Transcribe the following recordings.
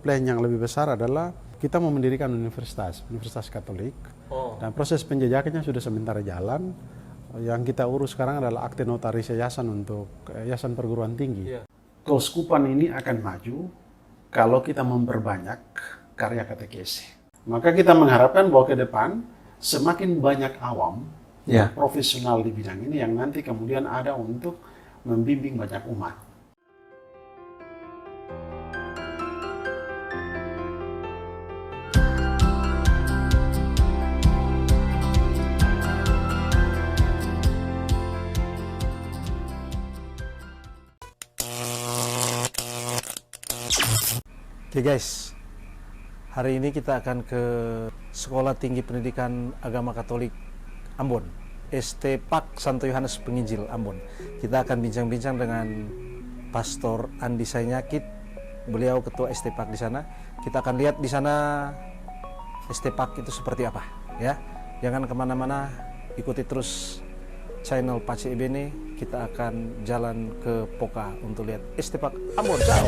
plan yang lebih besar adalah kita mau mendirikan Universitas Katolik. Dan proses penjajakannya sudah sementara jalan. Yang kita urus sekarang adalah akte notaris yayasan untuk yayasan perguruan tinggi. Keuskupan ini akan maju kalau kita memperbanyak karya katekesi. Maka kita mengharapkan bahwa ke depan semakin banyak awam profesional di bidang ini yang nanti kemudian ada untuk membimbing banyak umat. Oke guys, hari ini kita akan ke Sekolah Tinggi Pendidikan Agama Katolik Ambon, ST.Pak Santo Yohanes Penginjil Ambon. Kita akan bincang-bincang dengan Pastor Andi Sainyakit, beliau ketua ST.Pak di sana. Kita akan lihat di sana ST.Pak itu seperti apa, ya. Jangan kemana-mana, ikuti terus channel Pace Ebene. Kita akan jalan ke Poka untuk lihat ST.Pak Ambon. Ciao.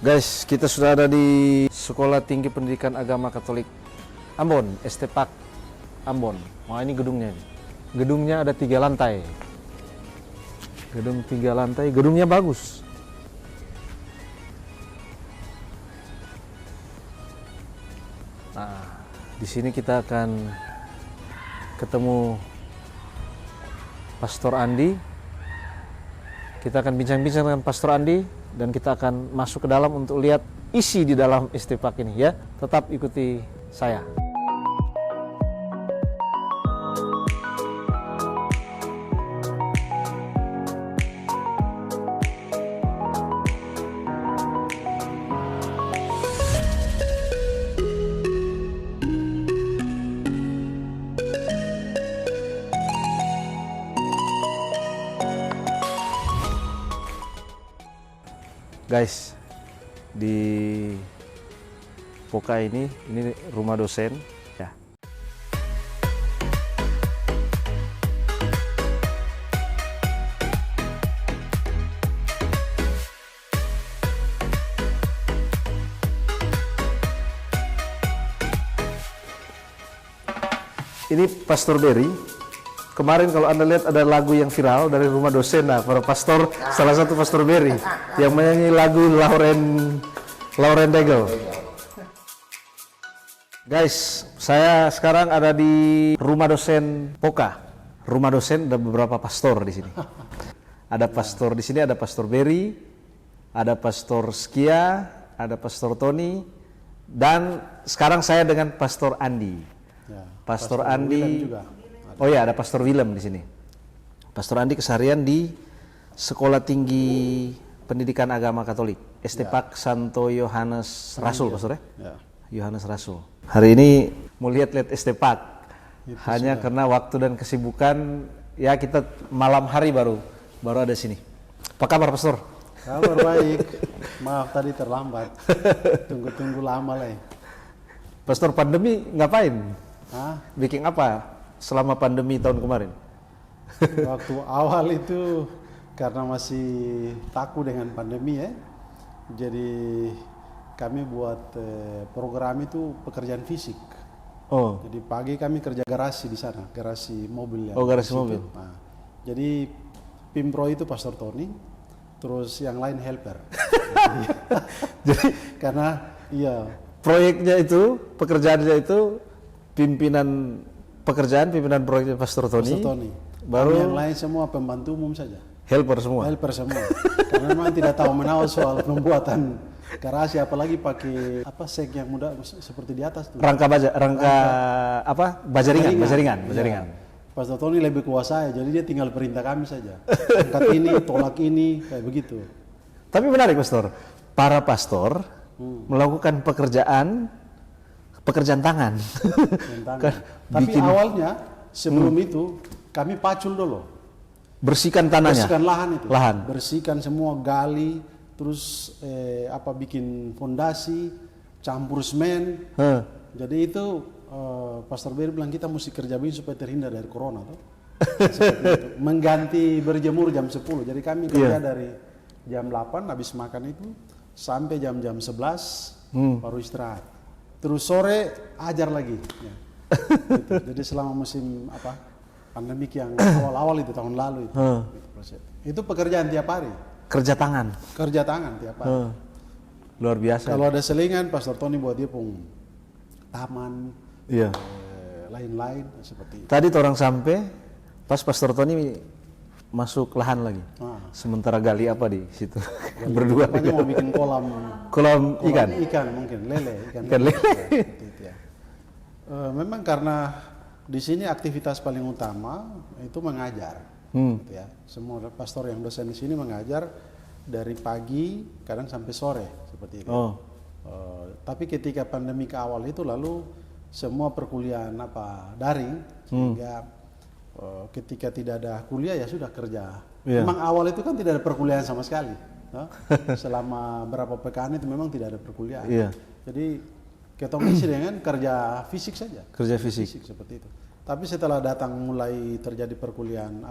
Guys, kita sudah ada di Sekolah Tinggi Pendidikan Agama Katolik Ambon, ST.Pak Ambon. Wah, ini gedungnya. Gedungnya ada 3 lantai. Gedung 3 lantai, gedungnya bagus. Nah, di sini kita akan ketemu Pastor Andi. Kita akan bincang-bincang dengan Pastor Andi. Dan kita akan masuk ke dalam untuk lihat isi di dalam ST.Pak ini, ya. Tetap ikuti saya. Guys, di Poka ini rumah dosen, ya. Ini Pastor Berry. Kemarin kalau Anda lihat ada lagu yang viral dari rumah dosen, nah para pastor, salah satu Pastor Berry yang menyanyi lagu Lauren Daigle. Guys, saya sekarang ada di rumah dosen Poka. Rumah dosen ada beberapa pastor di sini. Ada pastor di sini, ada Pastor Berry, ada Pastor Skia, ada Pastor Tony, dan sekarang saya dengan Pastor Andi. Pastor Andi juga. Oh ya, ada Pastor Willem di sini. Pastor Andi keseharian di Sekolah Tinggi Pendidikan Agama Katolik, ST.Pak Santo Yohanes Rasul, Pastor ya? Yohanes Rasul. Hari ini mau lihat-lihat ST.Pak. Hanya karena waktu dan kesibukan, ya kita malam hari baru ada sini. Apa kabar, Pastor? Kabar baik. Maaf tadi terlambat. Tunggu-tunggu lama lah. Pastor, pandemi ngapain? Hah? Bikin apa selama pandemi tahun kemarin? Waktu awal itu karena masih takut dengan pandemi ya, jadi kami buat program itu pekerjaan fisik. Oh. Jadi pagi kami kerja garasi di sana, garasi mobil. Oh, garasi mobil. Nah, jadi Pimpro itu Pastor Tony, terus yang lain helper. Jadi karena iya proyeknya itu, pekerjaannya itu pimpinan proyeknya Pastor Tony. Baru yang lain semua pembantu umum saja. Helper semua. Karena memang tidak tahu menahu soal pembuatan garasi, apalagi pakai sek yang mudah seperti di atas tuh. Bajaringan. Pastor Tony lebih kuasa, jadi dia tinggal perintah kami saja. Angkat ini, tolak ini, kayak begitu. Tapi menarik, Pastor. Para pastor melakukan pekerjaan tangan. Tapi awalnya sebelum itu kami pacul dulu. Bersihkan tanahnya. Bersihkan lahan itu. Lahan. Bersihkan semua, gali, terus bikin fondasi, campur semen. Jadi itu Pastor Berry bilang kita mesti kerja begini supaya terhindar dari corona tuh. Seperti itu. Mengganti berjemur jam 10. Jadi kami kerja dari jam 8 habis makan itu sampai jam 11 baru istirahat. Terus sore ajar lagi. Ya. Gitu. Jadi selama musim pandemik yang awal-awal itu tahun lalu itu. Itu pekerjaan tiap hari. Kerja tangan. Kerja tangan tiap hari. Luar biasa. Kalau ada selingan, Pastor Tony buat dia pun taman. Iya. Lain-lain seperti itu. Tadi orang sampai pas Pastor Tony masuk lahan lagi. Sementara gali apa di situ? Berdua. Pokoknya mau bikin kolam ikan. Ikan mungkin Ikan lele. Ya. Memang karena di sini aktivitas paling utama itu mengajar. Gitu ya. Semua pastor yang dosen di sini mengajar dari pagi kadang sampai sore seperti itu. Tapi ketika pandemi ke awal itu lalu semua perkuliahan daring sehingga ketika tidak ada kuliah ya sudah kerja. Memang awal itu kan tidak ada perkuliahan sama sekali. Selama berapa pekan itu memang tidak ada perkuliahan. Jadi ketemu isi dengan kerja fisik saja. Kerja fisik seperti itu. Tapi setelah datang mulai terjadi perkuliahan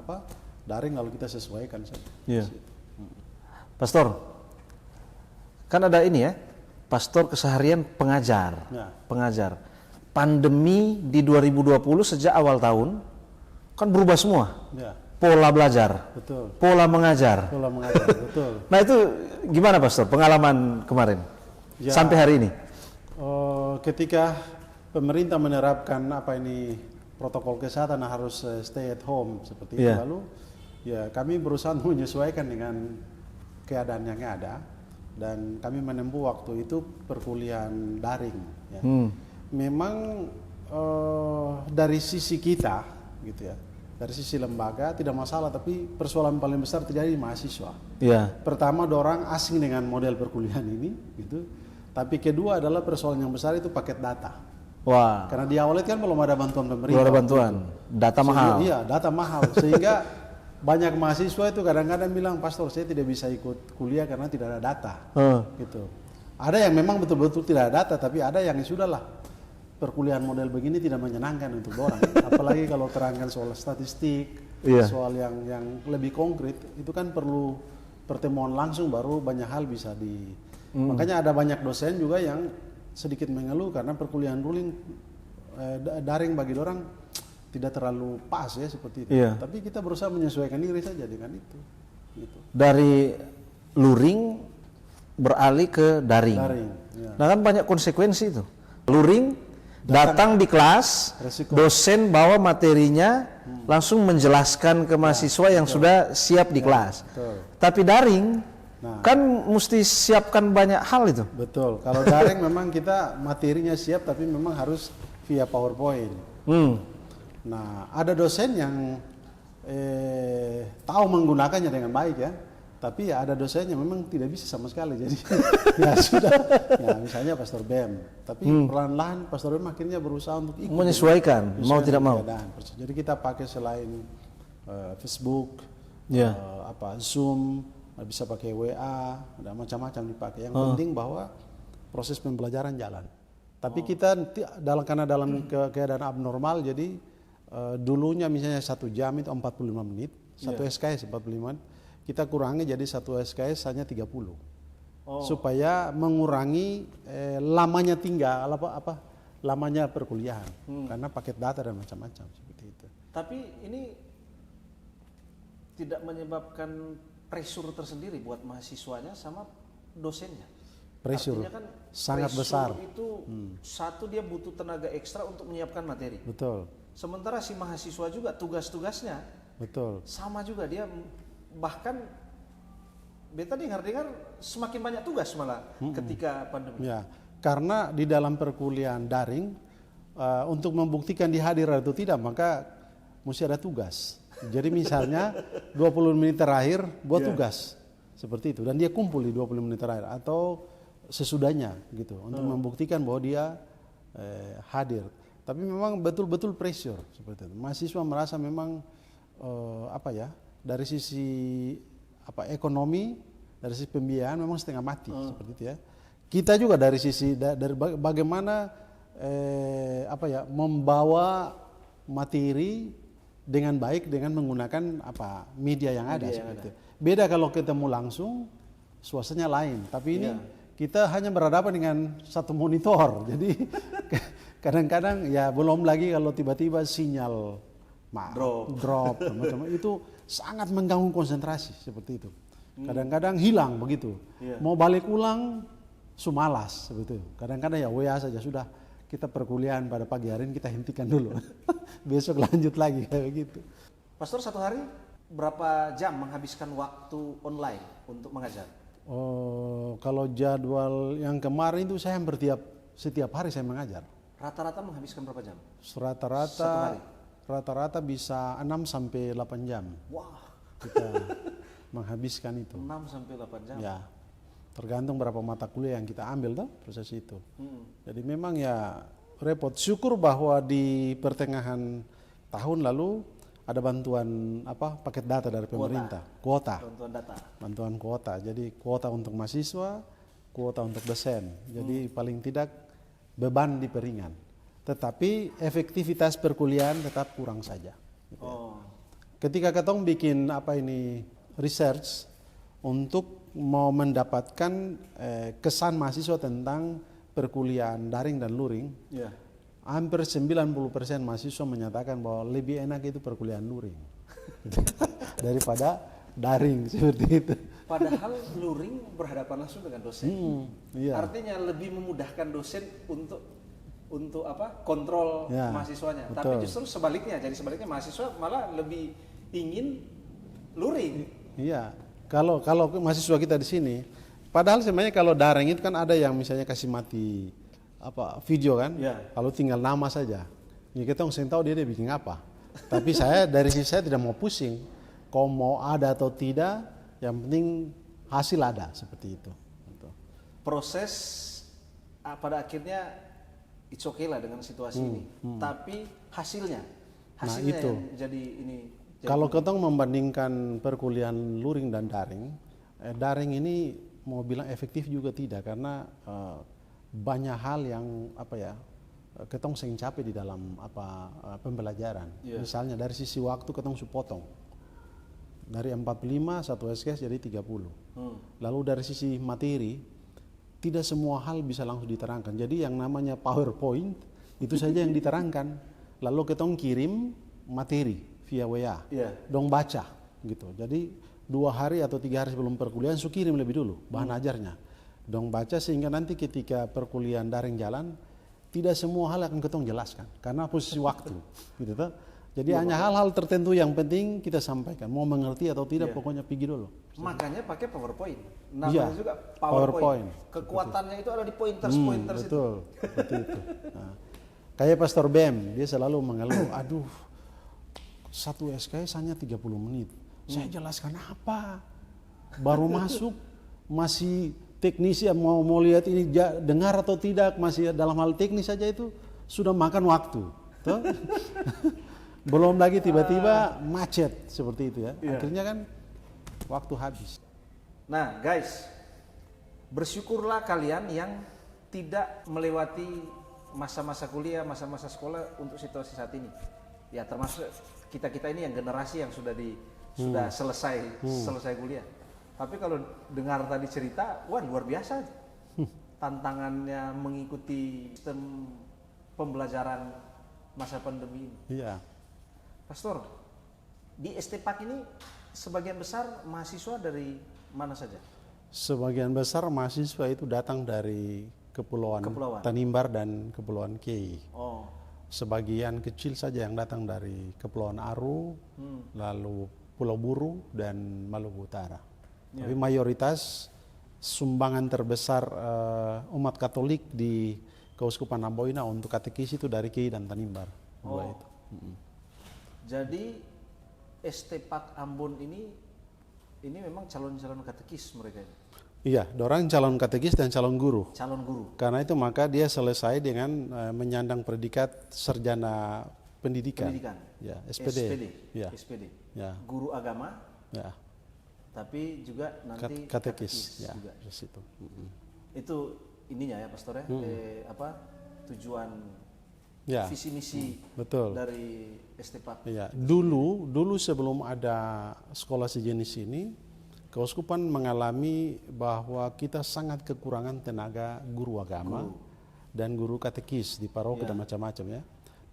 daring lalu kita sesuaikan saja. Pastor, kan ada ini ya, pastor keseharian pengajar. Pengajar. Pandemi di 2020 sejak awal tahun kan berubah semua. Pola belajar. Betul. Pola mengajar. Betul. Nah itu gimana Pastor pengalaman kemarin sampai hari ini? Ketika pemerintah menerapkan protokol kesehatan harus stay at home seperti itu, lalu ya kami berusaha menyesuaikan dengan keadaan yang ada dan kami menempuh waktu itu perkuliahan daring. Ya. Memang dari sisi kita, gitu ya, dari sisi lembaga tidak masalah, tapi persoalan paling besar terjadi di mahasiswa. Pertama, dorang asing dengan model perkuliahan ini, gitu. Tapi kedua adalah persoalan yang besar itu paket data. Karena di awal itu kan belum ada bantuan pemerintah. Belum ada bantuan, data mahal. Iya, data mahal. Sehingga banyak mahasiswa itu kadang-kadang bilang, Pastor saya tidak bisa ikut kuliah karena tidak ada data. Gitu. Ada yang memang betul-betul tidak ada data, tapi ada yang sudahlah. Perkuliahan model begini tidak menyenangkan untuk orang, apalagi kalau terangkan soal statistik, soal yang lebih konkret, itu kan perlu pertemuan langsung baru banyak hal bisa makanya ada banyak dosen juga yang sedikit mengeluh karena perkuliahan daring bagi orang tidak terlalu pas ya seperti itu. Tapi kita berusaha menyesuaikan diri saja dengan itu. Gitu. Dari luring beralih ke daring. Nah kan banyak konsekuensi itu. Luring datang di kelas, dosen bawa materinya, langsung menjelaskan ke mahasiswa yang sudah siap di kelas. Tapi daring, kan mesti siapkan banyak hal itu. Betul, kalau daring memang kita materinya siap, tapi memang harus via PowerPoint. Nah, ada dosen yang tahu menggunakannya dengan baik ya. Tapi ya ada dosennya memang tidak bisa sama sekali, jadi ya sudah, ya misalnya Pastor Bem. Tapi perlahan-lahan Pastor Bem akhirnya berusaha untuk ikut menyesuaikan, mau tidak mau. Jadi kita pakai selain Facebook, Zoom, bisa pakai WA, ada macam-macam dipakai. Yang penting bahwa proses pembelajaran jalan. Tapi kita karena dalam keadaan abnormal, jadi dulunya misalnya 1 jam itu 45 menit, satu SKS 45 menit. Kita kurangi jadi satu SKS hanya 30, supaya mengurangi lamanya lamanya perkuliahan, karena paket data dan macam-macam seperti itu. Tapi ini tidak menyebabkan pressure tersendiri buat mahasiswanya sama dosennya. Pressure kan sangat besar. Itu satu dia butuh tenaga ekstra untuk menyiapkan materi. Betul. Sementara si mahasiswa juga tugas-tugasnya sama juga, dia bahkan beta dengar semakin banyak tugas malah ketika pandemi. Ya, karena di dalam perkuliahan daring untuk membuktikan dihadir atau tidak, maka mesti ada tugas. Jadi misalnya 20 menit terakhir buat tugas seperti itu, dan dia kumpul di 20 menit terakhir atau sesudahnya gitu untuk membuktikan bahwa dia hadir. Tapi memang betul-betul pressure seperti itu. Mahasiswa merasa memang dari sisi ekonomi, dari sisi pembiayaan memang setengah mati seperti itu ya. Kita juga dari sisi dari bagaimana membawa materi dengan baik dengan menggunakan media yang ada seperti itu. Beda kalau ketemu langsung, suasananya lain. Tapi ini kita hanya berhadapan dengan satu monitor. Jadi kadang-kadang ya belum lagi kalau tiba-tiba sinyal drop macam itu sangat mengganggu konsentrasi seperti itu. Kadang-kadang hilang begitu. Mau balik ulang sumalas seperti itu. Kadang-kadang ya WA saja sudah, kita perkuliahan pada pagi hari ini kita hentikan dulu. Besok lanjut lagi kayak begitu. Pastor, satu hari berapa jam menghabiskan waktu online untuk mengajar? Oh, kalau jadwal yang kemarin itu saya hampir setiap hari saya mengajar. Rata-rata menghabiskan berapa jam? Rata-rata bisa 6 sampai 8 jam. Wah, kita menghabiskan itu. 6 sampai 8 jam. Ya. Tergantung berapa mata kuliah yang kita ambil tuh proses itu. Jadi memang ya repot. Syukur bahwa di pertengahan tahun lalu ada bantuan paket data dari pemerintah, kuota. Bantuan kuota. Jadi kuota untuk mahasiswa, kuota untuk dosen. Jadi paling tidak beban diperingan. Tetapi efektivitas perkuliahan tetap kurang saja. Ketika ketong bikin research untuk mau mendapatkan kesan mahasiswa tentang perkuliahan daring dan luring, hampir 90% mahasiswa menyatakan bahwa lebih enak itu perkuliahan luring daripada daring seperti itu. Padahal luring berhadapan langsung dengan dosen. Artinya lebih memudahkan dosen untuk kontrol mahasiswanya. Betul. Tapi justru sebaliknya, jadi sebaliknya mahasiswa malah lebih ingin luring. Iya. Kalau mahasiswa kita di sini, padahal sebenarnya kalau daring itu kan ada yang misalnya kasih mati video kan, lalu tinggal nama saja. Ya kita nggak tahu dia bikin apa. Tapi dari sisi saya tidak mau pusing. Kau mau ada atau tidak, yang penting hasil ada seperti itu. Proses pada akhirnya it's okay lah dengan situasi ini. Tapi hasilnya itu yang jadi ini. Kalau kita membandingkan perkuliahan luring dan daring ini mau bilang efektif juga tidak, karena banyak hal yang ketong sering capek di dalam pembelajaran. Misalnya dari sisi waktu ketong potong dari 45 satu SKS jadi 30. Lalu dari sisi materi tidak semua hal bisa langsung diterangkan. Jadi yang namanya PowerPoint itu saja yang diterangkan. Lalu ketong kirim materi via WA, dong baca gitu. Jadi 2 hari atau 3 hari sebelum perkuliahan su kirim lebih dulu bahan ajarnya, dong baca, sehingga nanti ketika perkuliahan daring jalan tidak semua hal akan ketong jelaskan karena posisi waktu gitu toh. Jadi hanya hal-hal tertentu yang penting kita sampaikan, mau mengerti atau tidak pokoknya pergi dulu. Makanya pakai PowerPoint. Namanya juga PowerPoint. Kekuatannya itu ada di pointers itu. Betul, seperti itu. Nah, kayak Pastor Bem, dia selalu mengeluh, aduh, 1 SKS hanya 30 menit. Saya jelaskan apa? Baru masuk, masih teknisi mau lihat ini dengar atau tidak, masih dalam hal teknis saja itu sudah makan waktu. Belum lagi tiba-tiba macet seperti itu ya. Akhirnya kan waktu habis. Nah guys, bersyukurlah kalian yang tidak melewati masa-masa kuliah, masa-masa sekolah untuk situasi saat ini. Ya termasuk kita ini yang generasi yang sudah selesai kuliah. Tapi kalau dengar tadi cerita, wah luar biasa tantangannya mengikuti sistem pembelajaran masa pandemi ini. Iya. Pastor, di STPAK ini sebagian besar mahasiswa dari mana saja? Sebagian besar mahasiswa itu datang dari Kepulauan Tanimbar dan Kepulauan Kei. Sebagian kecil saja yang datang dari Kepulauan Aru, lalu Pulau Buru dan Maluku Utara. Tapi mayoritas sumbangan terbesar umat Katolik di Keuskupan Amboina untuk katekis itu dari Kei dan Tanimbar. Dua itu. Jadi ST Pak Ambon ini memang calon-calon katekis mereka ini. Iya, dorang calon katekis dan calon guru. Calon guru. Karena itu maka dia selesai dengan menyandang predikat sarjana pendidikan. Ya, SPD. Ya. SPD. Ya. Guru agama. Ya. Tapi juga nanti katekis. Ya, juga. di situ. Itu ininya ya pastor ya. Tujuan Ya. visi misi Betul. dari ST Pak. Ya, dulu sebelum ada sekolah sejenis ini, keuskupan mengalami bahwa kita sangat kekurangan tenaga guru agama dan guru katekis di paroki dan macam-macam ya.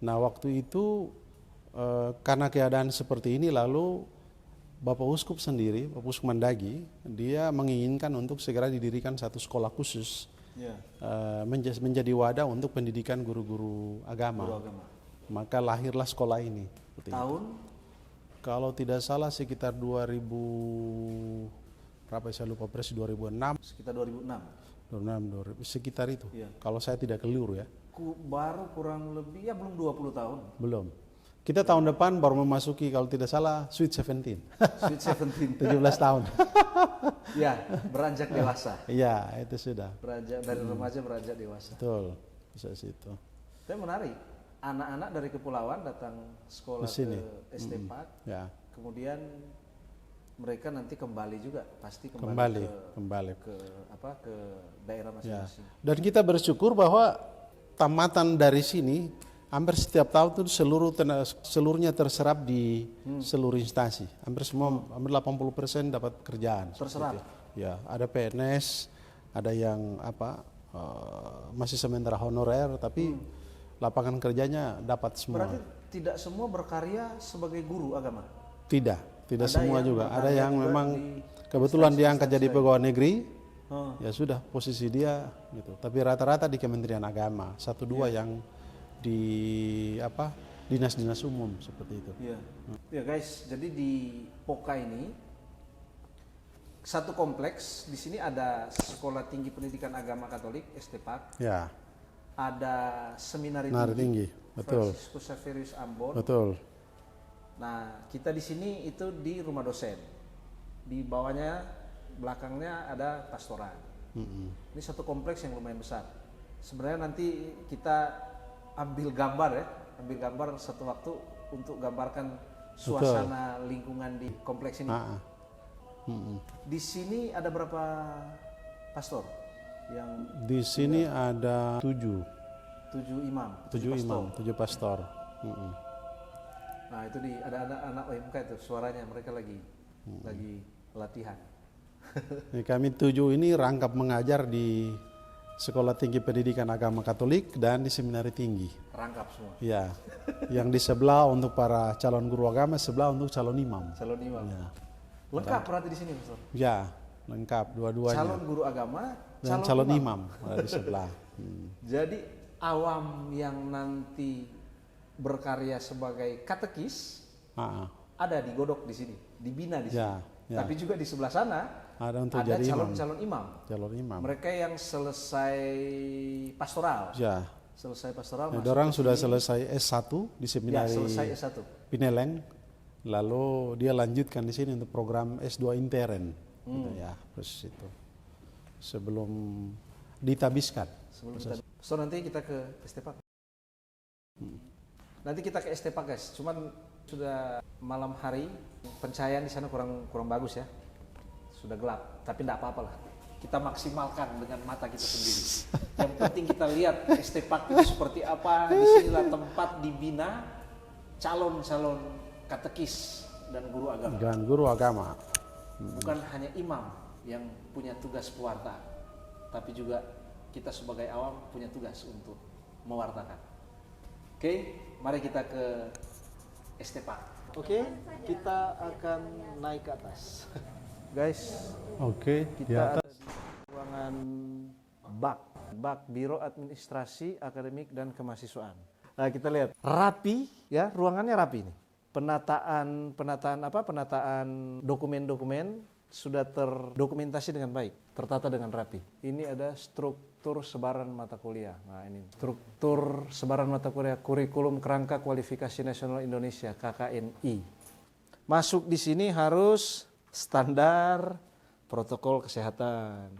Nah, waktu itu karena keadaan seperti ini, lalu Bapak Uskup sendiri, Bapak Uskup Mandagi, dia menginginkan untuk segera didirikan satu sekolah khusus menjadi wadah untuk pendidikan guru-guru agama. Maka lahirlah sekolah ini. Tahun? Kalau tidak salah sekitar 2000 berapa saya lupa persis 2006. Sekitar 2006. 2006 sekitar itu. Iya. Kalau saya tidak keliru ya. Baru kurang lebih ya belum 20 tahun. Belum. Kita tahun depan baru memasuki kalau tidak salah Sweet 17. Sweet 17. 17 tahun. Ya, beranjak dewasa. Iya, itu sudah. Beranjak dari remaja beranjak dewasa. Betul. Bisa situ. Tapi menarik. Anak-anak dari kepulauan datang sekolah ke ST Pak. Ya. Kemudian mereka nanti kembali juga, pasti kembali ke daerah masing-masing. Ya. Dan kita bersyukur bahwa tamatan dari sini hampir setiap tahun itu seluruhnya terserap di seluruh instansi. Hampir semua, hampir 80% dapat kerjaan. Terserap. Ya, ada PNS, ada yang masih sementara honorer, tapi lapangan kerjanya dapat semua. Berarti tidak semua berkarya sebagai guru agama? Tidak semua juga. Ada yang memang kebetulan instansi diangkat jadi pegawai negeri, ya sudah posisi dia gitu. Tapi rata-rata di Kementerian Agama, 1-2 yang di dinas-dinas umum seperti itu. Iya. Ya guys, jadi di Poka ini satu kompleks, di sini ada Sekolah Tinggi Pendidikan Agama Katolik ST Pak. Ya. Ada Seminari Tinggi. Betul. Franciscus Xaverius Ambon. Betul. Nah, kita di sini itu di rumah dosen. Di bawahnya, belakangnya ada pastoran. Ini satu kompleks yang lumayan besar. Sebenarnya nanti kita ambil gambar satu waktu untuk gambarkan suasana lingkungan di kompleks ini. Di sini ada berapa pastor? Yang di sini ada 7 imam, 7 pastor. Nah, itu ada anak OMK itu suaranya, mereka lagi latihan. Kami 7 ini rangkap mengajar di Sekolah Tinggi Pendidikan Agama Katolik dan di Seminari Tinggi. Rangkap semua. Ya. Yang di sebelah untuk para calon guru agama, sebelah untuk calon imam. Calon imam. Ya. Lengkap berarti di sini, Pastor? Ya, lengkap dua-duanya. Calon guru agama dan calon imam ada di sebelah. Jadi awam yang nanti berkarya sebagai katekis ada digodok di sini, dibina di sini. Tapi juga di sebelah sana ada untuk ada jadi calon imam. Calon imam. Mereka yang selesai pastoral. Ya. Selesai pastoral. Orang sudah selesai S1 di Seminari selesai S1. Pineleng. Lalu dia lanjutkan di sini untuk program S2 intern. Gitu ya, proses itu. Sebelum ditabiskan. So nanti kita ke ST Pak. Nanti kita ke ST Pak guys. Cuman sudah malam hari, pencahayaan di sana kurang bagus ya. Sudah gelap, tapi tidak apa-apa lah. Kita maksimalkan dengan mata kita sendiri. Yang penting kita lihat ST Pak itu seperti apa. Disinilah tempat dibina calon-calon katekis dan guru agama. Dan guru agama. Bukan hanya imam yang punya tugas pewarta, tapi juga kita sebagai awam punya tugas untuk mewartakan. Oke, mari kita ke ST Pak. Oke, kita akan naik ke atas. Guys, kita ada di ruangan BAK, Biro Administrasi Akademik dan Kemahasiswaan. Nah, kita lihat rapi ya, ruangannya rapi nih. Penataan dokumen-dokumen sudah terdokumentasi dengan baik, tertata dengan rapi. Ini ada struktur sebaran mata kuliah. Nah, ini struktur sebaran mata kuliah Kurikulum Kerangka Kualifikasi Nasional Indonesia (KKNI). Masuk di sini harus standar protokol kesehatan.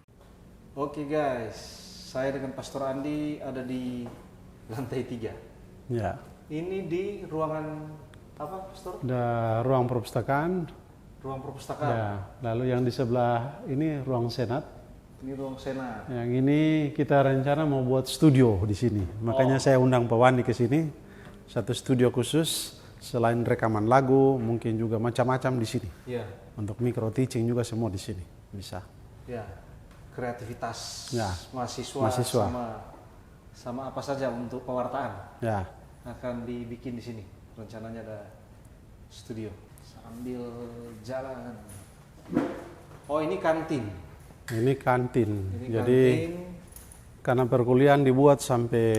Oke guys, saya dengan Pastor Andi ada di lantai 3. Ya. Ini di ruangan apa, Pastor? Ada ruang perpustakaan. Ruang perpustakaan. Ya. Lalu yang di sebelah ini ruang senat. Ini ruang senat. Yang ini kita rencana mau buat studio di sini. Makanya saya undang Pak Wandi ke sini. Satu studio khusus, selain rekaman lagu, mungkin juga macam-macam di sini. Ya. Untuk micro teaching juga semua di sini bisa. Ya. Kreativitas Ya. mahasiswa. Sama apa saja untuk pewartaan Ya. akan dibikin di sini. Rencananya ada studio. Sambil jalan. Oh, ini kantin. Ini kantin. Ini Jadi kantin. karena perkuliahan dibuat sampai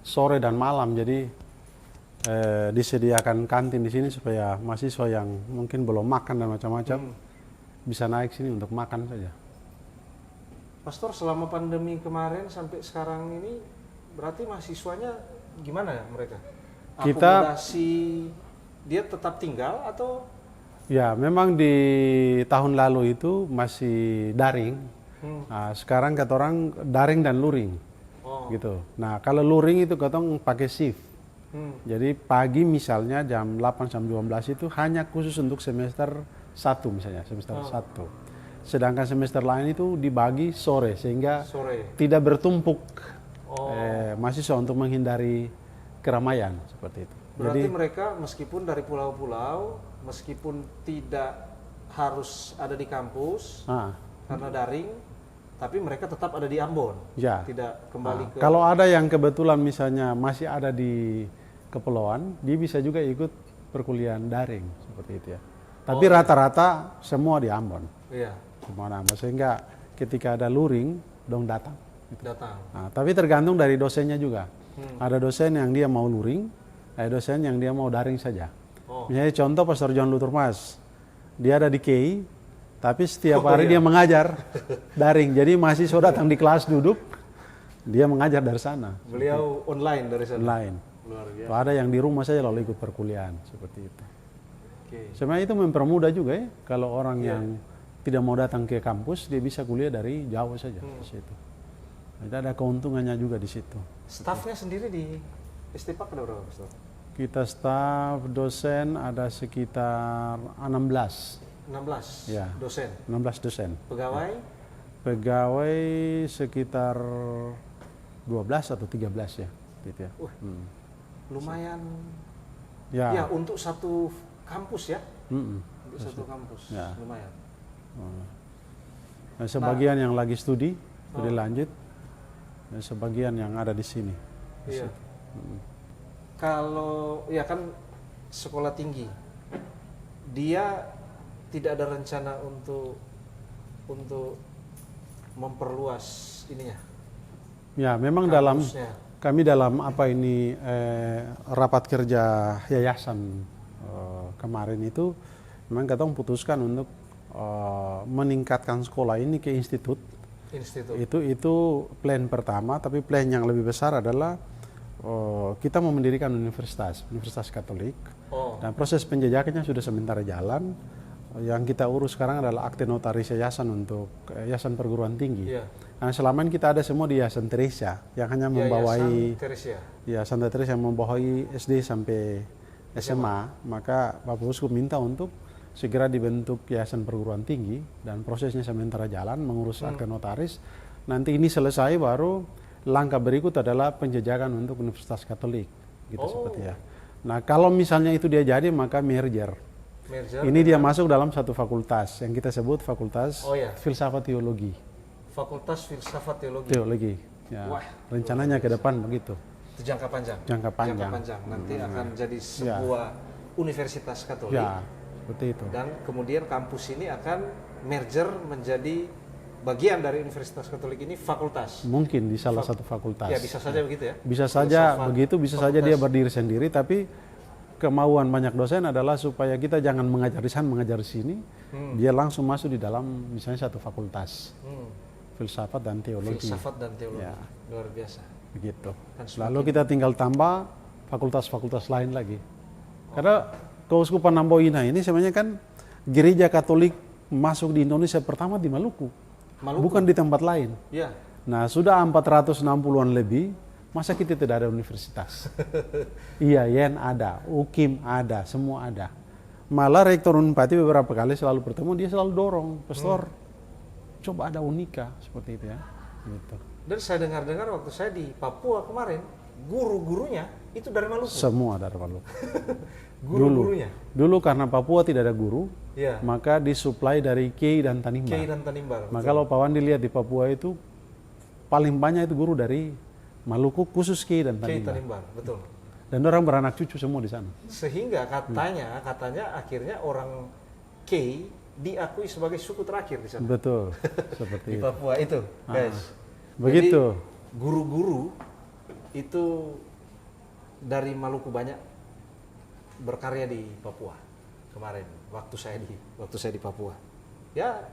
sore dan malam, jadi disediakan kantin di sini supaya mahasiswa yang mungkin belum makan dan macam-macam bisa naik sini untuk makan saja. Pastor, selama pandemi kemarin sampai sekarang ini berarti mahasiswanya gimana ya mereka? Akomodasi dia tetap tinggal atau? Ya, memang di tahun lalu itu masih daring. Nah, sekarang kata orang daring dan luring. Gitu. Nah, kalau luring itu katong pakai shift. Jadi pagi misalnya jam 8 sampai 12 itu hanya khusus untuk semester 1 misalnya, semester 1. Sedangkan semester lain itu dibagi sore sehingga tidak bertumpuk mahasiswa untuk menghindari keramaian seperti itu. Berarti mereka meskipun dari pulau-pulau, meskipun tidak harus ada di kampus karena daring, tapi mereka tetap ada di Ambon. Ya. Tidak kembali ke. Kalau ada yang kebetulan misalnya masih ada di kepulauan, dia bisa juga ikut perkuliahan daring seperti itu ya. Tapi rata-rata semua di Ambon. Iya. Semua di Ambon, sehingga ketika ada luring, dong datang. Datang. Nah, tapi tergantung dari dosennya juga. Ada dosen yang dia mau luring, ada dosen yang dia mau daring saja. Misalnya contoh Pastor John Luther Mas, dia ada di KI, tapi setiap hari dia mengajar daring. Jadi mahasiswa datang di kelas duduk, dia mengajar dari sana. Beliau online dari sana. Online. Luar biasa. Ada yang di rumah saja lalu ikut perkuliahan seperti itu. Oke. Sebenarnya itu mempermudah juga ya, kalau orang yang tidak mau datang ke kampus, dia bisa kuliah dari jauh saja di situ. Itu ada keuntungannya juga di situ. Stafnya sendiri di STPAK ada berapa, Pastor? Kita staf dosen ada sekitar 16. 16 Ya. dosen. 16 dosen. Pegawai? Pegawai sekitar 12 atau 13 ya. Gitu ya. Lumayan. Ya. Ya, untuk satu kampus ya. Untuk satu kampus. Ya. Lumayan. Nah, sebagian yang lagi studi lanjut, dan sebagian yang ada di sini. Iya. Kalau ya kan sekolah tinggi, dia tidak ada rencana untuk memperluas ininya. Ya, memang kampusnya. kami dalam apa ini rapat kerja yayasan kemarin itu memang kita putuskan untuk meningkatkan sekolah ini ke institut. Itu plan pertama, tapi plan yang lebih besar adalah kita mau mendirikan Universitas Katolik. Dan proses penjajakannya sudah sementara jalan. Yang kita urus sekarang adalah akte notaris yayasan untuk yayasan perguruan tinggi. Nah, selama ini kita ada semua di Yayasan Teresa yang hanya membawai Yayasan Teresa yang membawai SD sampai SMA. Maka Bapak Uskup minta untuk segera dibentuk yayasan perguruan tinggi dan prosesnya sementara jalan mengurus akte notaris. Nanti ini selesai baru langkah berikut adalah penjajakan untuk Universitas Katolik gitu seperti ya. Nah, kalau misalnya itu dia jadi maka merger. Ini dia masuk dalam satu fakultas yang kita sebut Fakultas Filsafat Teologi. Fakultas Filsafat Teologi. Teologi. Ya. Wah, rencananya ke depan begitu. Itu jangka panjang. Jangka panjang. Nanti akan jadi sebuah universitas Katolik. Ya, seperti itu. Dan kemudian kampus ini akan merger menjadi bagian dari Universitas Katolik ini fakultas. Mungkin di salah satu fakultas. Ya, bisa saja begitu ya. Bisa saja begitu, bisa saja dia berdiri sendiri, tapi kemauan banyak dosen adalah supaya kita jangan mengajar di sana, mengajar di sini, dia langsung masuk di dalam misalnya satu fakultas, filsafat dan teologi. Filsafat dan teologi, Ya. luar biasa. Begitu. Kan Lalu kita tinggal tambah fakultas-fakultas lain lagi. Karena Keuskupan Amboina ini sebenarnya kan gereja Katolik masuk di Indonesia pertama di Maluku, bukan di tempat lain. Ya. Nah, sudah 460-an lebih, masa kita tidak ada universitas? IAIN ada, UKIM ada, semua ada. Malah Rektor Unpati beberapa kali selalu bertemu, dia selalu dorong, Pastor, coba ada Unika, seperti itu ya. Gitu. Dan saya dengar-dengar waktu saya di Papua kemarin, guru-gurunya itu dari Maluku. Semua dari Maluku. Guru-gurunya. Dulu karena Papua tidak ada guru, Ya. maka disuplai dari Kiai dan Tanimbar. Kiai dan Tanimbar. Maka kalau Pak Wandi lihat di Papua itu, paling banyak itu guru dari Maluku, khusus Kiai dan Kiai Tanimbar. Tanimbar, betul. Dan orang beranak cucu semua di sana. Sehingga katanya akhirnya orang Kiai diakui sebagai suku terakhir di sana. Betul, seperti Di itu. Papua itu, guys. Begitu. Jadi, guru-guru itu dari Maluku banyak berkarya di Papua kemarin waktu saya di Papua. Ya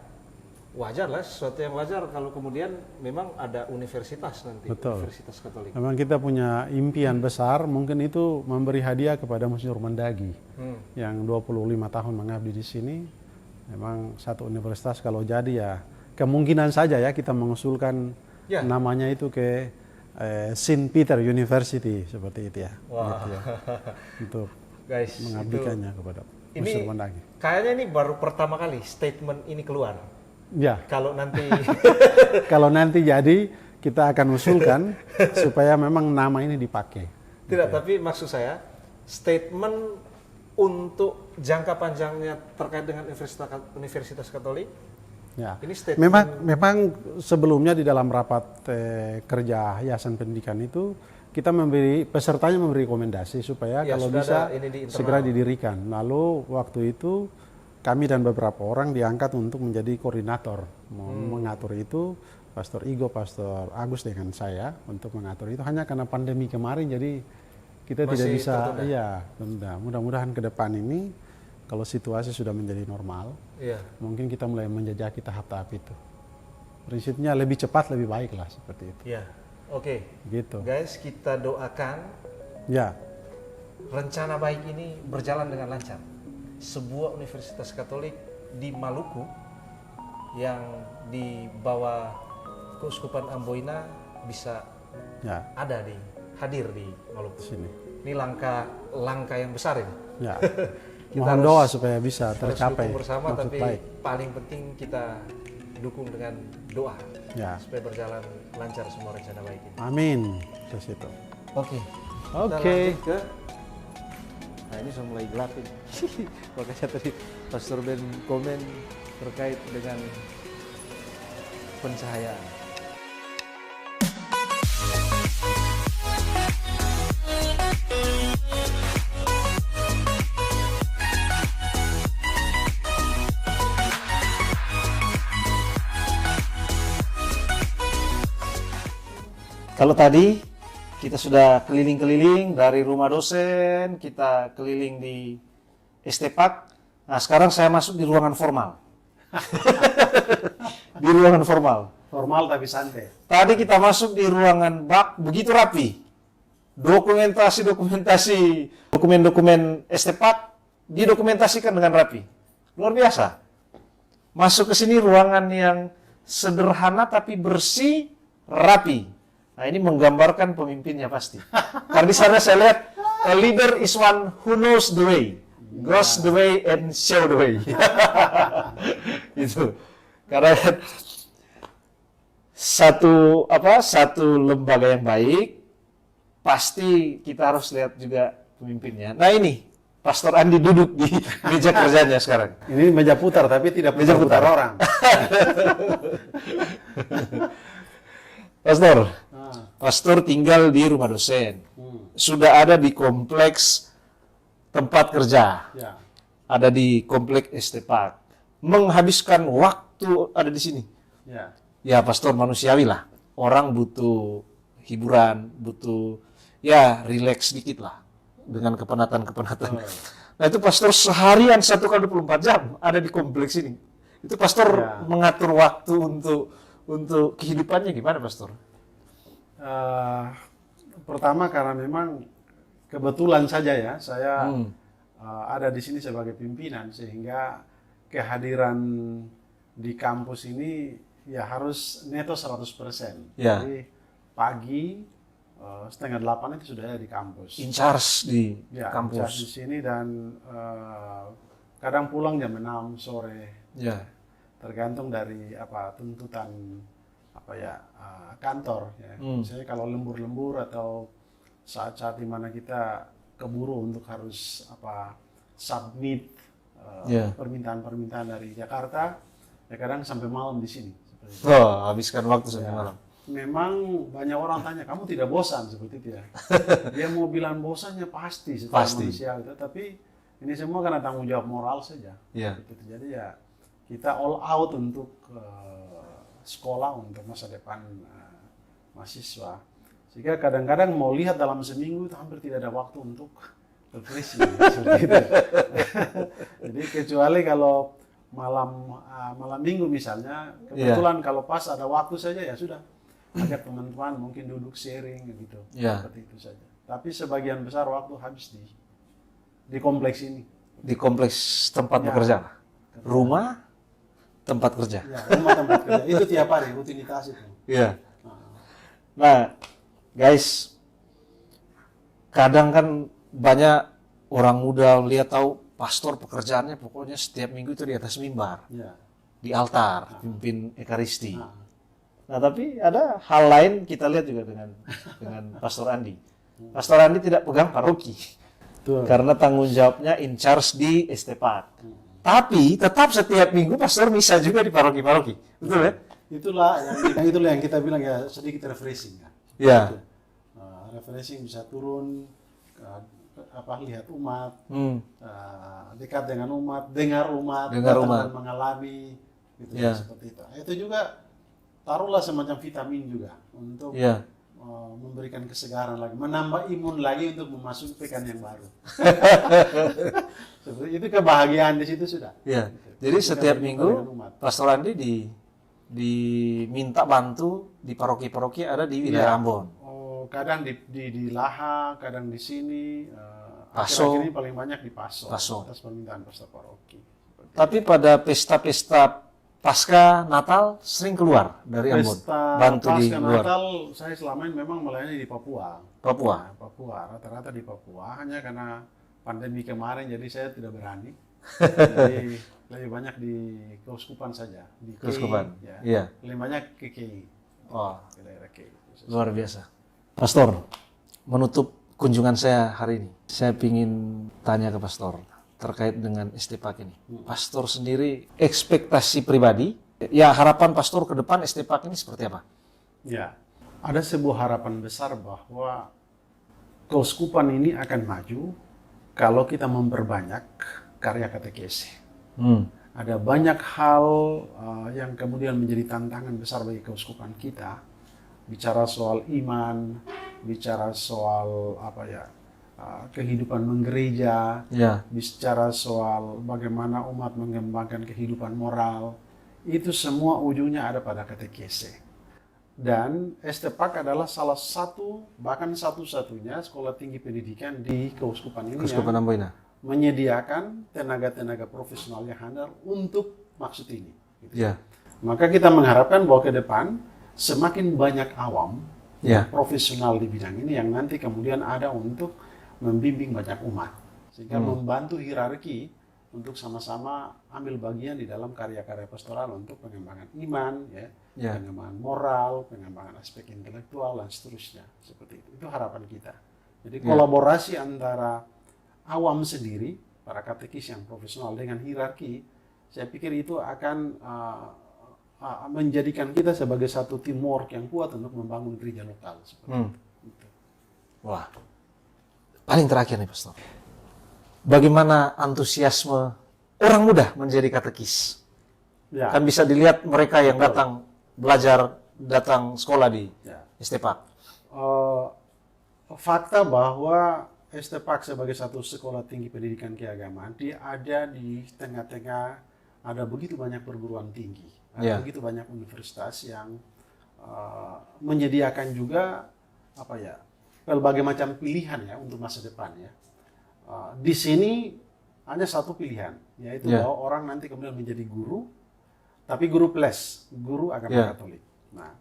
wajar lah, sesuatu yang wajar kalau kemudian memang ada universitas nanti. Betul. Universitas Katolik. Memang kita punya impian besar, mungkin itu memberi hadiah kepada Monsignor Mandagi yang 25 tahun mengabdi di sini. Memang satu universitas kalau jadi ya kemungkinan saja ya kita mengusulkan Ya. namanya itu ke Saint Peter University seperti itu ya. Wah. Gitu ya. Untuk Guys, mengabdikannya kepada ini Monsignor Mandagi. kayaknya ini baru pertama kali statement ini keluar. Ya, Kalau nanti kalau nanti jadi kita akan usulkan supaya memang nama ini dipakai. tidak, tapi maksud saya statement untuk jangka panjangnya terkait dengan Universitas Katolik. Ya. Ini statement. Memang sebelumnya di dalam rapat kerja Yayasan Pendidikan itu kita pesertanya memberi rekomendasi supaya Ya, kalau sudah bisa ada ini di internal. segera didirikan. Lalu waktu itu kami dan beberapa orang diangkat untuk menjadi koordinator mengatur itu, Pastor Igo, Pastor Agus dengan saya untuk mengatur itu. Hanya karena pandemi kemarin jadi kita Masih tidak bisa. tertunda. Iya, tunda. Mudah-mudahan ke depan ini kalau situasi sudah menjadi normal, Iya. mungkin kita mulai menjajaki tahap-tahap itu. Prinsipnya lebih cepat lebih baik lah seperti itu. Ya, oke. Gitu. Guys, kita doakan Ya, rencana baik ini berjalan dengan lancar. Sebuah universitas Katolik di Maluku yang di bawah Keuskupan Amboina bisa ya, hadir di Maluku. sini. Ini langkah yang besar ini. Ya. Kita Mohon harus- doa supaya bisa Harus tercapai dukung bersama, maksud tapi baik. paling penting kita dukung dengan doa Ya. supaya berjalan lancar semua rencana baik ini. Amin. Terus itu. Oke. Kita Oke. lanjut ke. Nah ini sudah mulai gelap ini. Makanya tadi Pastor Ben komen terkait dengan pencahayaan. Kalau tadi kita sudah keliling-keliling dari rumah dosen, kita keliling di Estepak. Nah, sekarang saya masuk di ruangan formal. Di ruangan formal. Formal tapi santai. Tadi kita masuk di ruangan bak begitu rapi. Dokumen Estepak didokumentasikan dengan rapi. Luar biasa. Masuk ke sini ruangan yang sederhana tapi bersih, rapi. Nah, ini menggambarkan pemimpinnya pasti. Karena di sana saya lihat a leader is one who knows the way, goes the way and show the way. Itu. Karena satu lembaga yang baik pasti kita harus lihat juga pemimpinnya. Nah, ini Pastor Andi duduk di meja kerjanya sekarang. Ini meja putar tapi tidak Meja putar putar. orang. Pastor tinggal di rumah dosen. Sudah ada di kompleks tempat kerja. Ya. Ada di kompleks Estepak. Menghabiskan waktu ada di sini. Ya. Ya, pastor manusiawi lah. Orang butuh hiburan, butuh ya relax sedikit lah. dengan kepenatan-kepenatan. Nah itu pastor seharian 1 kali 24 jam ada di kompleks ini. Itu pastor mengatur waktu untuk kehidupannya gimana, pastor? Pertama karena memang kebetulan saja ya saya ada di sini sebagai pimpinan, sehingga kehadiran di kampus ini ya harus neto 100%. Ya. Jadi pagi 7:30 itu sudah ada di kampus. In charge di Ya, kampus. in charge di sini, dan kadang pulang jam 6 sore. Ya. Tergantung dari tuntutan kantor. Ya. Misalnya kalau lembur-lembur atau saat-saat di mana kita keburu untuk harus submit permintaan-permintaan dari Jakarta, ya kadang sampai malam di sini. Oh, habiskan waktu sampai malam. Memang banyak orang tanya, kamu tidak bosan seperti itu ya? Dia mau bilang bosannya pasti secara manusia gitu, tapi ini semua karena tanggung jawab moral saja. Yeah. Gitu. Jadi ya kita all out untuk sekolah, untuk masa depan mahasiswa. Sehingga kadang-kadang mau lihat dalam seminggu itu hampir tidak ada waktu untuk refreshing. Seperti itu. Jadi kecuali kalau malam minggu misalnya, kebetulan kalau pas ada waktu saja ya sudah. Ajak teman-teman mungkin duduk sharing gitu, seperti itu saja. Tapi sebagian besar waktu habis di kompleks ini. Di kompleks tempat bekerja, rumah, tempat kerja. Ya, rumah tempat kerja itu tiap hari rutinitas itu. Iya. Nah, guys, kadang kan banyak orang muda lihat tahu pastor pekerjaannya pokoknya setiap minggu itu di atas mimbar, di altar, pimpin ekaristi. Nah, tapi ada hal lain kita lihat juga dengan Pastor Andi. Pastor Andi tidak pegang paroki. Karena tanggung jawabnya in charge di Estepak. Tapi tetap setiap minggu pastor misa juga di paroki-paroki. Betul ya? Itulah yang kita bilang ya sedikit refreshing ya. Iya. Refreshing bisa turun lihat umat, dekat dengan umat, dengar umat, mengalami gitu ya, seperti itu. Itu juga taruhlah semacam vitamin juga untuk memberikan kesegaran lagi, menambah imun lagi untuk memasuki pekan yang baru. Seperti itu, kebahagiaan di situ sudah. Ya. Jadi setiap minggu Pastor Andi diminta bantu di paroki-paroki ada di wilayah Ambon. Kadang di Laha, kadang di sini. Paso. Akhir-akhir ini paling banyak di Paso. Atas permintaan pastor paroki. Tapi pada pesta-pesta Pasca Natal sering keluar dari Ambon, bantu di luar. Natal saya selama ini memang melayani di Papua. Papua, rata-rata di Papua, hanya karena pandemi kemarin jadi saya tidak berani. Jadi lebih banyak di Keuskupan saja, di Keuskupan. Ya. Iya. Lebih banyak ke KI. Ke daerah KI. Luar biasa. Pastor, menutup kunjungan saya hari ini, saya ingin tanya ke Pastor terkait dengan Estepak ini. Pastor sendiri ekspektasi pribadi, ya harapan pastor ke depan Estepak ini seperti apa? Ya, ada sebuah harapan besar bahwa Keuskupan ini akan maju kalau kita memperbanyak karya katekesi. Ada banyak hal yang kemudian menjadi tantangan besar bagi Keuskupan kita. Bicara soal iman, bicara soal kehidupan menggereja, bicara soal bagaimana umat mengembangkan kehidupan moral, itu semua ujungnya ada pada katekese. Dan Estepak adalah salah satu, bahkan satu-satunya sekolah tinggi pendidikan di Keuskupan ini yang menyediakan tenaga-tenaga profesional yang handal untuk maksud ini. Maka kita mengharapkan bahwa ke depan semakin banyak awam profesional di bidang ini yang nanti kemudian ada untuk membimbing banyak umat, sehingga membantu hierarki untuk sama-sama ambil bagian di dalam karya-karya pastoral untuk pengembangan iman, pengembangan moral, pengembangan aspek intelektual dan seterusnya, seperti itu. Itu harapan kita. Jadi kolaborasi antara awam sendiri, para katekis yang profesional dengan hierarki, saya pikir itu akan menjadikan kita sebagai satu teamwork yang kuat untuk membangun gereja lokal. Seperti itu. Wah. Paling terakhir nih Pastor, bagaimana antusiasme orang muda menjadi katekis? Kan bisa dilihat mereka yang datang belajar, datang sekolah di Estepak. Fakta bahwa Estepak sebagai satu sekolah tinggi pendidikan keagamaan, dia ada di tengah-tengah, ada begitu banyak perguruan tinggi, ada begitu banyak universitas yang menyediakan juga apa ya, berbagai macam pilihan ya untuk masa depan ya. Di sini hanya satu pilihan, yaitu bahwa orang nanti kemudian menjadi guru, tapi guru plus, guru agama Katolik. Nah,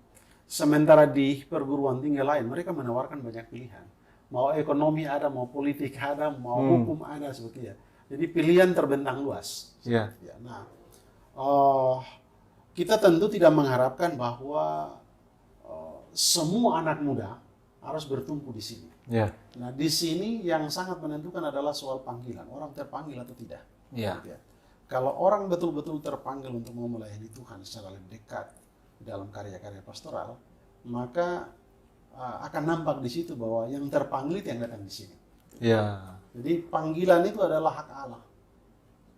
sementara di perguruan tinggi lain mereka menawarkan banyak pilihan. Mau ekonomi ada, mau politik ada, mau hukum ada, seperti ya. Jadi pilihan terbentang luas. Ya. Nah, kita tentu tidak mengharapkan bahwa semua anak muda harus bertumpu di sini. Nah, di sini yang sangat menentukan adalah soal panggilan. Orang terpanggil atau tidak. Ya. Kalau orang betul-betul terpanggil untuk mau melayani Tuhan secara lebih dekat dalam karya-karya pastoral, maka akan nampak di situ bahwa yang terpanggil itu yang datang di sini. Jadi panggilan itu adalah hak Allah.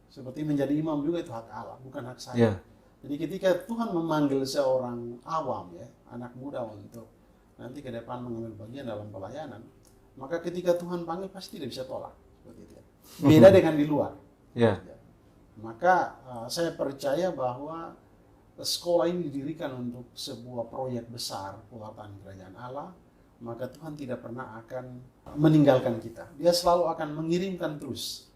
Seperti menjadi imam juga itu hak Allah, bukan hak saya. Jadi ketika Tuhan memanggil seorang awam ya, anak muda untuk nanti ke depan mengambil bagian dalam pelayanan, maka ketika Tuhan panggil pasti tidak bisa tolak. Begitu ya. Beda dengan di luar. Maka saya percaya bahwa sekolah ini didirikan untuk sebuah proyek besar pewartaan kerajaan Allah, maka Tuhan tidak pernah akan meninggalkan kita. Dia selalu akan mengirimkan terus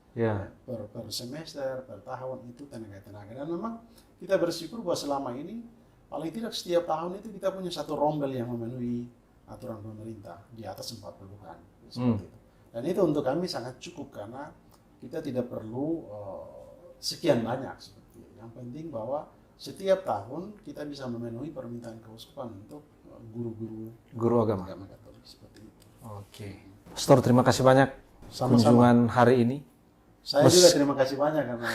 per semester, per tahun itu tenaga-tenaga. Dan memang kita bersyukur bahwa selama ini paling tidak setiap tahun itu kita punya satu rombel yang memenuhi aturan pemerintah di atas 40-an. Dan itu untuk kami sangat cukup karena kita tidak perlu sekian banyak seperti itu. Yang penting bahwa setiap tahun kita bisa memenuhi permintaan keuskupan untuk guru agama Katolik seperti itu. Oke. Pastor, terima kasih banyak kunjungan hari ini. Saya juga terima kasih banyak karena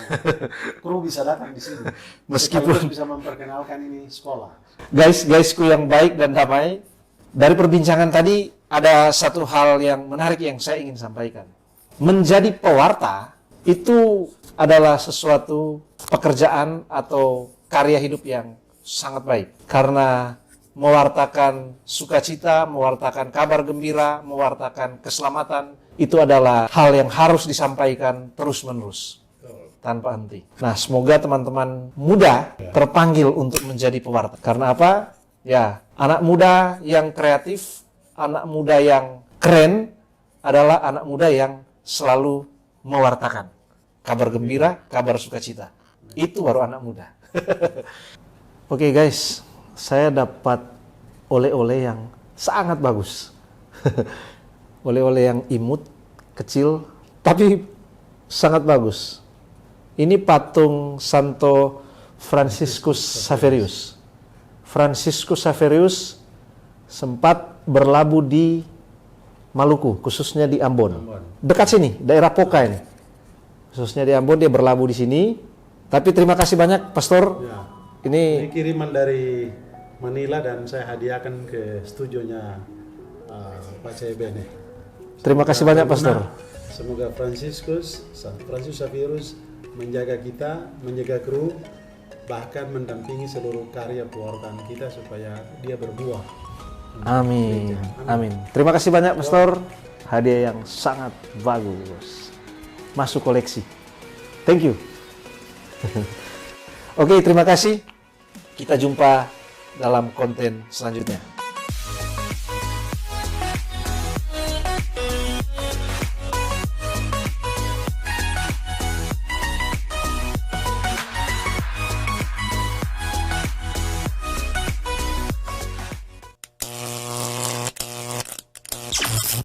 kru bisa datang di sini. Meskipun bisa memperkenalkan ini sekolah. Guysku yang baik dan damai, dari perbincangan tadi ada satu hal yang menarik yang saya ingin sampaikan. Menjadi pewarta itu adalah sesuatu pekerjaan atau karya hidup yang sangat baik. Karena mewartakan sukacita, mewartakan kabar gembira, mewartakan keselamatan, itu adalah hal yang harus disampaikan terus-menerus, tanpa henti. Nah, semoga teman-teman muda terpanggil untuk menjadi pewarta. Karena apa? Ya, anak muda yang kreatif, anak muda yang keren adalah anak muda yang selalu mewartakan kabar gembira, kabar sukacita. Itu baru anak muda. Oke guys, saya dapat oleh-oleh yang sangat bagus. Oleh-oleh yang imut, kecil, tapi sangat bagus. Ini patung Santo Franciscus Xaverius. Franciscus Xaverius sempat berlabuh di Maluku, khususnya di Ambon. Dekat sini, daerah Poka ini. Khususnya di Ambon, dia berlabuh di sini. Tapi terima kasih banyak, Pastor. Ini kiriman dari Manila dan saya hadiahkan ke studionya Pak Cebene. Terima kasih banyak, Pastor. Semoga Franciscus Xaverius menjaga kita, menjaga kru, bahkan mendampingi seluruh karya pewartaan kita supaya dia berbuah. Amin. Amin. Terima kasih banyak, Pastor. Hadiah yang sangat bagus. Masuk koleksi. Thank you. Oke, terima kasih. Kita jumpa dalam konten selanjutnya.